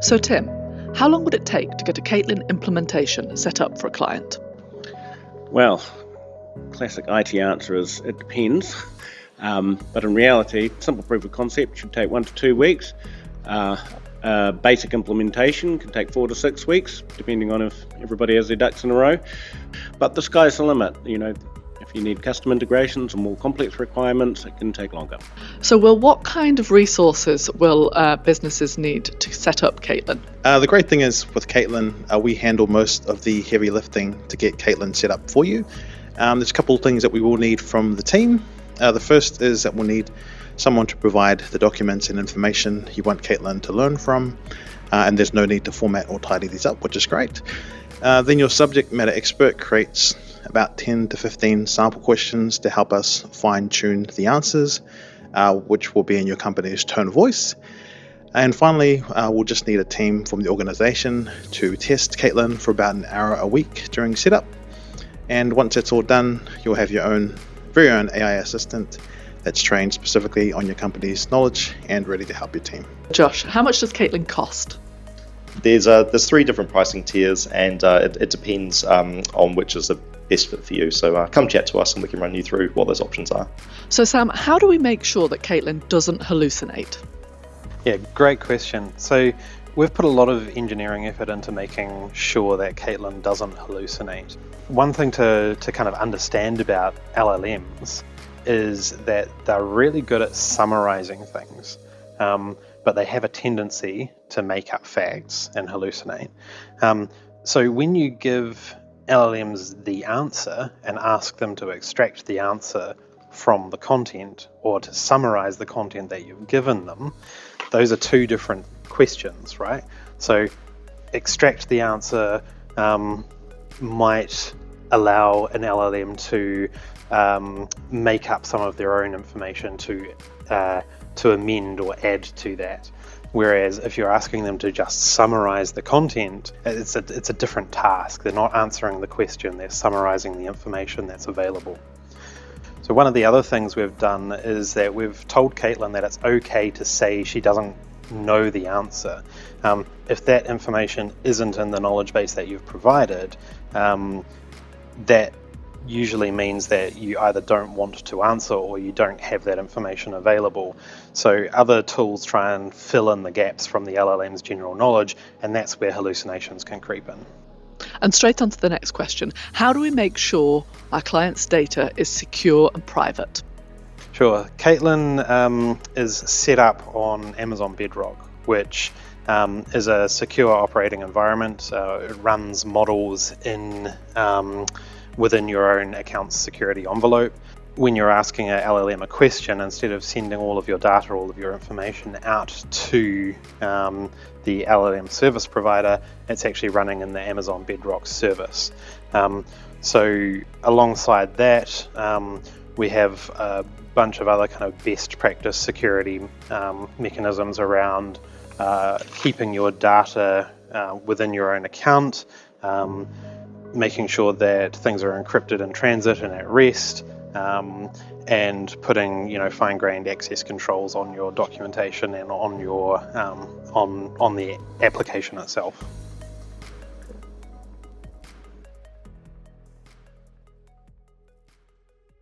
So Tim, how long would it take to get a Caitlyn implementation set up for a client? Well, classic IT answer is it depends. But in reality, simple proof of concept should take 1 to 2 weeks. Basic implementation can take 4 to 6 weeks, depending on if everybody has their ducks in a row. But the sky's the limit. If you need custom integrations and more complex requirements, it can take longer. So what kind of resources will businesses need to set up Caitlyn? The great thing is with Caitlyn, we handle most of the heavy lifting to get Caitlyn set up for you. There's a couple of things that we will need from the team. The first is that we'll need someone to provide the documents and information you want Caitlyn to learn from, and there's no need to format or tidy these up, which is great. Then your subject matter expert creates about 10 to 15 sample questions to help us fine-tune the answers, which will be in your company's tone of voice. And finally, we'll just need a team from the organization to test Caitlyn for about an hour a week during setup. And once it's all done, you'll have your very own AI assistant that's trained specifically on your company's knowledge and ready to help your team. Josh, how much does Caitlyn cost? There's 3 different pricing tiers, and it depends on which is the best fit for you. So come chat to us and we can run you through what those options are. So Sam, how do we make sure that Caitlyn doesn't hallucinate? Yeah, great question. So we've put a lot of engineering effort into making sure that Caitlyn doesn't hallucinate. One thing to kind of understand about LLMs is that they're really good at summarizing things, but they have a tendency to make up facts and hallucinate. So when you give LLMs the answer and ask them to extract the answer from the content or to summarize the content that you've given them, those are 2 different questions, right? So extract the answer might allow an LLM to make up some of their own information to amend or add to that. Whereas if you're asking them to just summarize the content, it's a different task. They're not answering the question, they're summarizing the information that's available. So one of the other things we've done is that we've told Caitlyn that it's okay to say she doesn't know the answer. If that information isn't in the knowledge base that you've provided, that usually means that you either don't want to answer or you don't have that information available. So other tools try and fill in the gaps from the LLM's general knowledge, and that's where hallucinations can creep in. And straight on to the next question. How do we make sure our client's data is secure and private? Sure. Caitlyn is set up on Amazon Bedrock, which is a secure operating environment. It runs models within your own account's security envelope. When you're asking a LLM a question, instead of sending all of your data, all of your information out to the LLM service provider, it's actually running in the Amazon Bedrock service. So alongside that, we have a bunch of other kind of best practice security mechanisms around keeping your data within your own account, making sure that things are encrypted in transit and at rest, and putting fine-grained access controls on your documentation and on your on the application itself.